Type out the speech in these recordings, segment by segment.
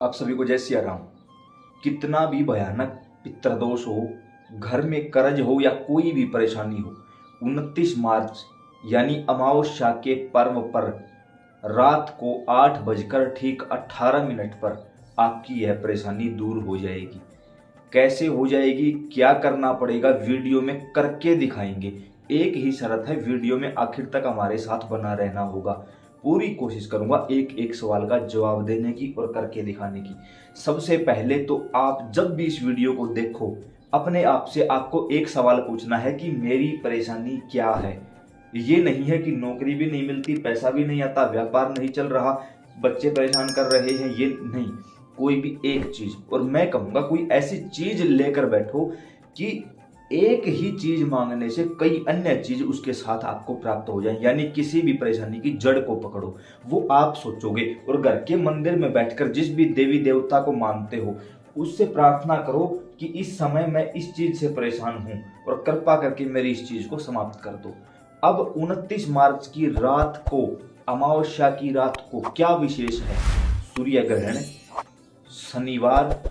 आप सभी को जय सिया राम। कितना भी भयानक पितृदोष हो, घर में कर्ज हो या कोई भी परेशानी हो, 29 मार्च यानी अमावस्या के पर्व पर रात को 8 बजकर ठीक 18 मिनट पर आपकी यह परेशानी दूर हो जाएगी। कैसे हो जाएगी, क्या करना पड़ेगा, वीडियो में करके दिखाएंगे। एक ही शर्त है, वीडियो में आखिर तक हमारे साथ बना रहना होगा। पूरी कोशिश करूंगा एक एक सवाल का जवाब देने की और करके दिखाने की। सबसे पहले तो आप जब भी इस वीडियो को देखो, अपने आप से आपको एक सवाल पूछना है कि मेरी परेशानी क्या है। ये नहीं है कि नौकरी भी नहीं मिलती, पैसा भी नहीं आता, व्यापार नहीं चल रहा, बच्चे परेशान कर रहे हैं, ये नहीं। कोई भी एक चीज, और मैं कहूंगा कोई ऐसी चीज लेकर बैठो कि एक ही चीज मांगने से कई अन्य चीज उसके साथ आपको प्राप्त हो जाए। यानी किसी भी परेशानी की जड़ को पकड़ो, वो आप सोचोगे और घर के मंदिर में बैठकर जिस भी देवी देवता को मानते हो उससे प्रार्थना करो कि इस समय मैं इस चीज से परेशान हूं और कृपा करके मेरी इस चीज को समाप्त कर दो। अब 29 मार्च की रात को, अमावस्या की रात को क्या विशेष है? सूर्य ग्रहण, शनिवार,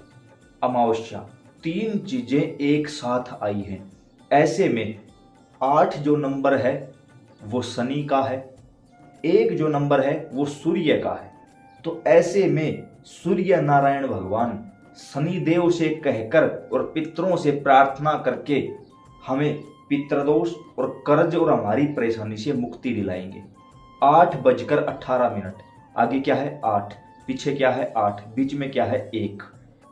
अमावस्या, तीन चीजें एक साथ आई हैं। ऐसे में 8 जो नंबर है वो शनि का है, 1 जो नंबर है वो सूर्य का है। तो ऐसे में सूर्य नारायण भगवान शनिदेव से कहकर और पितरों से प्रार्थना करके हमें पितृदोष और कर्ज और हमारी परेशानी से मुक्ति दिलाएंगे। 8 बजकर 18 मिनट, आगे क्या है 8, पीछे क्या है 8, बीच में क्या है 1,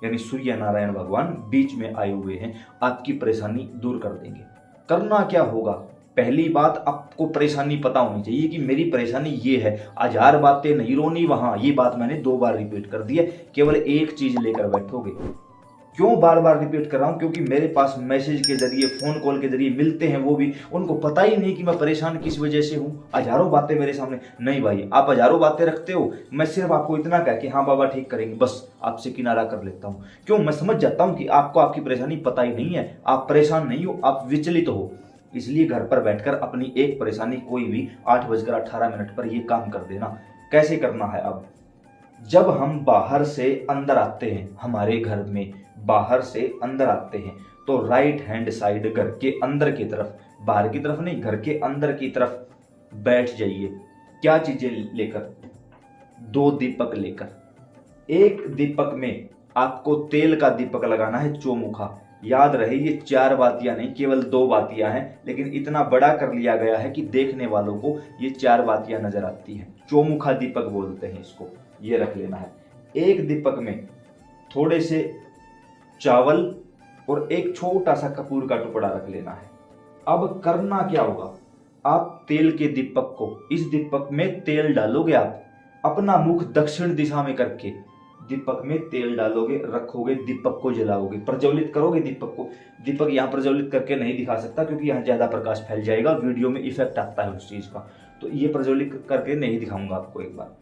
यानी सूर्य नारायण भगवान बीच में आए हुए हैं, आपकी परेशानी दूर कर देंगे। करना क्या होगा? पहली बात, आपको परेशानी पता होनी चाहिए कि मेरी परेशानी ये है। 1000 बातें नहीं रोनी वहां, ये बात मैंने 2 बार रिपीट कर दी है। केवल एक चीज लेकर बैठोगे। क्यों बार बार रिपीट कर रहा हूं? क्योंकि मेरे पास मैसेज के जरिए, फोन कॉल के जरिए मिलते हैं वो भी, उनको पता ही नहीं कि मैं परेशान किस वजह से हूं। हजारों बातें मेरे सामने। नहीं भाई, आप हजारों बातें रखते हो, मैं सिर्फ आपको इतना कह के हाँ बाबा ठीक करेंगे बस आपसे किनारा कर लेता हूं। क्यों? मैं समझ जाता हूं कि आपको आपकी परेशानी पता ही नहीं है, आप परेशान नहीं हो, आप विचलित हो। इसलिए घर पर बैठकर अपनी एक परेशानी कोई भी 8 बजकर 18 मिनट पर यह काम कर देना। कैसे करना है? अब जब हम बाहर से अंदर आते हैं, हमारे घर में बाहर से अंदर आते हैं, तो राइट हैंड साइड घर के अंदर की तरफ, बाहर की तरफ नहीं, घर के अंदर की तरफ बैठ जाइए। क्या चीजें लेकर? 2 दीपक लेकर। एक दीपक में आपको तेल का दीपक लगाना है, चौमुखा। याद रहे ये 4 बातियां नहीं, केवल 2 बातियां हैं, लेकिन इतना बड़ा कर लिया गया है कि देखने वालों को ये 4 बातियां नजर आती हैं। चौमुखा दीपक बोलते हैं इसको, ये रख लेना है। एक दीपक में थोड़े से चावल और एक छोटा सा कपूर का टुकड़ा रख लेना है। अब करना क्या होगा? आप तेल के दीपक को, इस दीपक में तेल डालोगे, आप अपना मुख दक्षिण दिशा में करके दीपक में तेल डालोगे, रखोगे, दीपक को जलाओगे, प्रज्वलित करोगे दीपक को। दीपक यहाँ प्रज्वलित करके नहीं दिखा सकता क्योंकि यहाँ ज्यादा प्रकाश फैल जाएगा, वीडियो में इफेक्ट आता है उस चीज का, तो ये प्रज्वलित करके नहीं दिखाऊंगा आपको एक बार।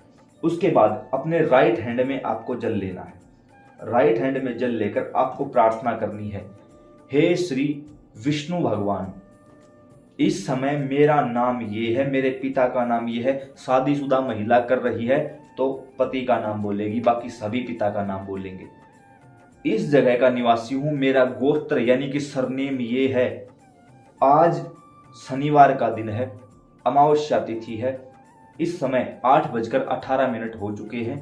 उसके बाद अपने राइट हैंड में आपको जल लेना है। राइट हैंड में जल लेकर आपको प्रार्थना करनी है, हे श्री विष्णु भगवान, इस समय मेरा नाम ये है, मेरे पिता का नाम ये है। शादीशुदा महिला कर रही है तो पति का नाम बोलेगी, बाकी सभी पिता का नाम बोलेंगे। इस जगह का निवासी हूं, मेरा गोत्र यानी कि सरनेम ये है। आज शनिवार का दिन है, अमावस्या तिथि है। इस समय 8 बजकर 18 मिनट हो चुके हैं।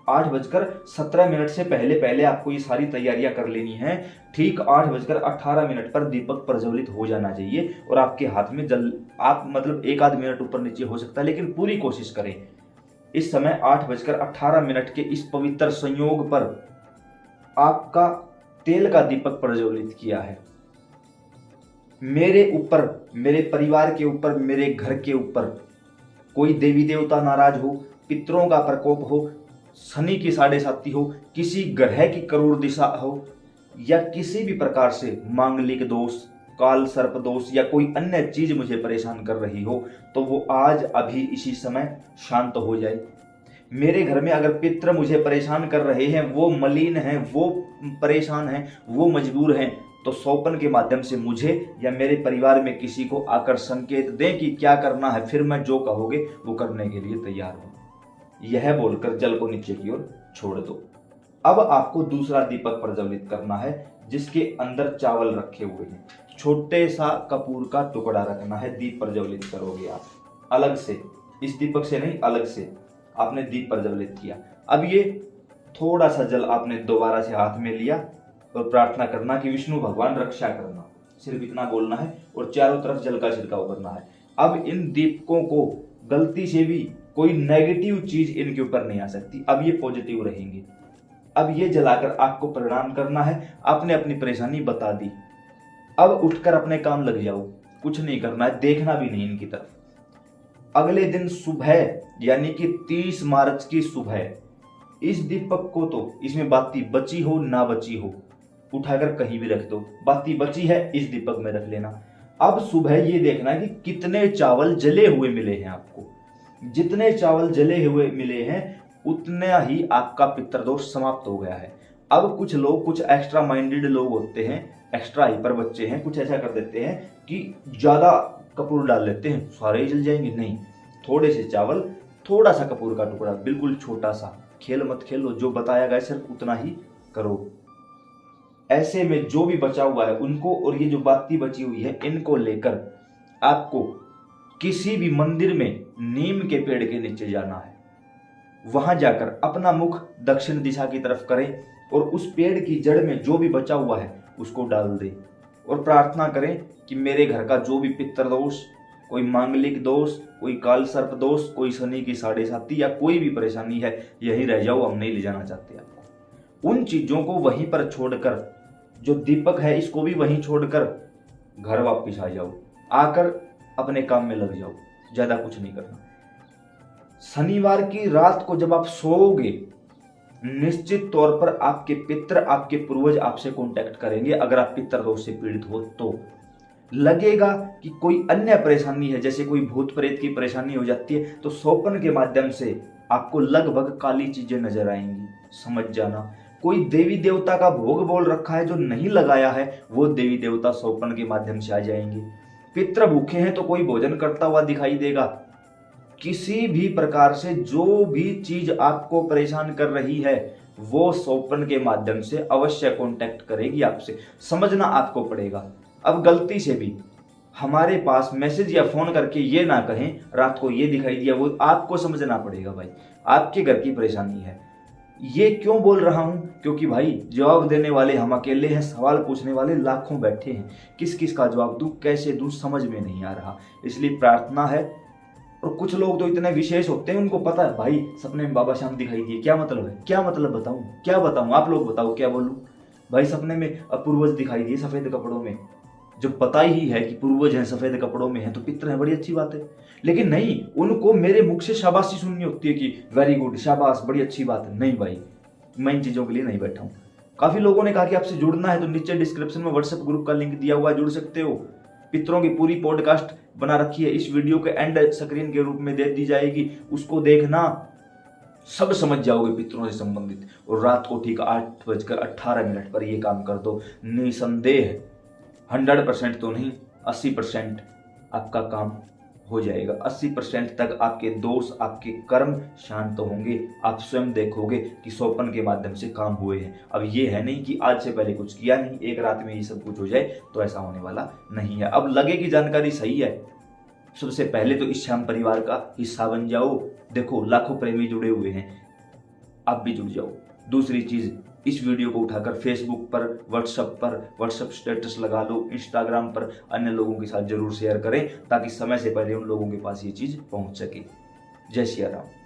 8 बजकर 17 मिनट से पहले पहले आपको ये सारी तैयारियां कर लेनी है। ठीक 8 बजकर 18 मिनट पर दीपक प्रज्वलित हो जाना चाहिए और आपके हाथ में जल, आप मतलब 1 आध मिनट ऊपर नीचे हो सकता है, लेकिन पूरी कोशिश करें। इस समय 8 बजकर 18 मिनट के इस पवित्र संयोग पर आपका तेल का दीपक प्रज्वलित किया है। मेरे ऊपर, मेरे परिवार के ऊपर, मेरे घर के ऊपर कोई देवी देवता नाराज हो, पितरों का प्रकोप हो, शनि की 7.5 हो, किसी ग्रह की करूर दिशा हो, या किसी भी प्रकार से मांगलिक दोष, काल सर्प दोष या कोई अन्य चीज मुझे परेशान कर रही हो, तो वो आज अभी इसी समय शांत हो जाए। मेरे घर में अगर पितृ मुझे परेशान कर रहे हैं, वो मलिन हैं, वो परेशान हैं, वो मजबूर हैं, तो सौपन के माध्यम से मुझे या मेरे परिवार में किसी को आकर संकेत दें कि क्या करना है, फिर मैं जो कहोगे वो करने के लिए तैयार हूं। यह बोलकर जल को नीचे की ओर छोड़ दो। अब आपको दूसरा दीपक प्रज्वलित करना है जिसके अंदर चावल रखे हुए हैं। छोटे सा कपूर का टुकड़ा रखना है, दीप प्रज्वलित करोगे आप अलग से, इस दीपक से नहीं, अलग से आपने दीप प्रज्वलित किया। अब ये थोड़ा सा जल आपने दोबारा से हाथ में लिया और प्रार्थना करना कि विष्णु भगवान रक्षा करना, सिर्फ इतना बोलना है और चारों तरफ जल का छिड़काव करना है। अब इन दीपकों को गलती से भी कोई नेगेटिव चीज इनके ऊपर नहीं आ सकती, अब ये पॉजिटिव रहेंगे। अब ये जलाकर आपको प्रणाम करना है, आपने अपनी परेशानी बता दी। अब उठकर अपने काम लग जाओ, कुछ नहीं करना है, देखना भी नहीं इनकी तरफ। अगले दिन सुबह यानी कि 30 मार्च की सुबह इस दीपक को, तो इसमें बाती बची हो ना बची हो, उठाकर कहीं भी रख दो। बाती बची है इस दीपक में रख लेना। अब सुबह ये देखना कि कितने चावल जले हुए मिले हैं आपको। जितने चावल जले हुए मिले हैं उतना ही आपका पितृदोष समाप्त हो गया है। अब कुछ लोग, कुछ एक्स्ट्रा माइंडेड लोग होते हैं, एक्स्ट्रा हाइपर बच्चे हैं, कुछ ऐसा कर देते हैं कि ज्यादा कपूर डाल लेते हैं, सारे ही जल जाएंगे। नहीं, थोड़े से चावल, थोड़ा सा कपूर का टुकड़ा, बिल्कुल छोटा सा, खेल मत खेलो, जो बताया गया सिर्फ उतना ही करो। ऐसे में जो भी बचा हुआ है उनको, और ये जो बाती बची हुई है इनको लेकर आपको किसी भी मंदिर में नीम के पेड़ के नीचे जाना है। वहां जाकर अपना मुख दक्षिण दिशा की तरफ करें और उस पेड़ की जड़ में जो भी बचा हुआ है उसको डाल दें और प्रार्थना करें कि मेरे घर का जो भी पितृदोष, कोई मांगलिक दोष, कोई काल सर्प दोष, कोई शनि की 7.5 या कोई भी परेशानी है, यहीं रह जाओ, हम नहीं ले जाना चाहते आपको। उन चीजों को वहीं पर छोड़कर, जो दीपक है इसको भी वहीं छोड़कर घर वापस आ जाओ, आकर अपने काम में लग जाओ, ज्यादा कुछ नहीं करना। शनिवार की रात को जब आप सोओगे, निश्चित तौर पर आपके पितर, आपके पूर्वज आपसे कांटेक्ट करेंगे। अगर आप पितृदोष से पीड़ित हो तो लगेगा कि कोई अन्य परेशानी है, जैसे कोई भूत प्रेत की परेशानी हो जाती है, तो सोपन के माध्यम से आपको लगभग काली चीजें नजर आएंगी, समझ जाना। कोई देवी देवता का भोग बोल रखा है जो नहीं लगाया है, वो देवी देवता सोपन के माध्यम से आ जाएंगे। पितृ भूखे हैं तो कोई भोजन करता हुआ दिखाई देगा। किसी भी प्रकार से जो भी चीज आपको परेशान कर रही है वो सोपन के माध्यम से अवश्य कांटेक्ट करेगी आपसे, समझना आपको पड़ेगा। अब गलती से भी हमारे पास मैसेज या फोन करके ये ना कहें रात को ये दिखाई दिया, वो आपको समझना पड़ेगा भाई, आपके घर की परेशानी है। ये क्यों बोल रहा हूं? क्योंकि भाई जवाब देने वाले हम अकेले हैं, सवाल पूछने वाले लाखों बैठे हैं। किस किस का जवाब दूं, कैसे दूं, समझ में नहीं आ रहा। इसलिए प्रार्थना है। और कुछ लोग तो इतने विशेष होते हैं, उनको पता है भाई सपने में बाबा श्याम दिखाई दिए, क्या मतलब है, क्या मतलब बताऊं, क्या बताऊं, आप लोग बताओ क्या बोलूं। भाई सपने में पूर्वज दिखाई दिए सफेद कपड़ों में, जब पता ही है कि पूर्वज हैं सफेद कपड़ों में हैं तो पितर हैं, बड़ी अच्छी बात है। लेकिन नहीं, उनको मेरे मुख से शाबाशी सुननी होती है कि वेरी गुड, शाबाश, बड़ी अच्छी बात है। नहीं भाई, मैं इन चीजों के लिए नहीं बैठा हूं। काफी लोगों ने कहा कि आपसे जुड़ना है तो नीचे डिस्क्रिप्शन में व्हाट्सएप ग्रुप का लिंक दिया हुआ है, जुड़ सकते हो। पितरों की पूरी पॉडकास्ट बना रखी है, इस वीडियो के एंड स्क्रीन के रूप में दे दी जाएगी, उसको देखना, सब समझ जाओगे पितरों से संबंधित। और रात को ठीक 8:18 पर ये काम कर दो, निसंदेह 100% तो नहीं, 80% आपका काम हो जाएगा। 80% तक आपके दोष, आपके कर्म शांत होंगे। आप स्वयं देखोगे कि सोपन के माध्यम से काम हुए हैं। अब ये है नहीं कि आज से पहले कुछ किया नहीं, एक रात में ये सब कुछ हो जाए, तो ऐसा होने वाला नहीं है। अब लगे कि जानकारी सही है, सबसे पहले तो इस श्याम परिवार का हिस्सा बन जाओ। देखो लाखों प्रेमी जुड़े हुए हैं, आप भी जुड़ जाओ। दूसरी चीज, इस वीडियो को उठाकर फेसबुक पर, व्हाट्सएप स्टेटस लगा लो, इंस्टाग्राम पर अन्य लोगों के साथ जरूर शेयर करें ताकि समय से पहले उन लोगों के पास ये चीज पहुंच सके। जय सिया राम।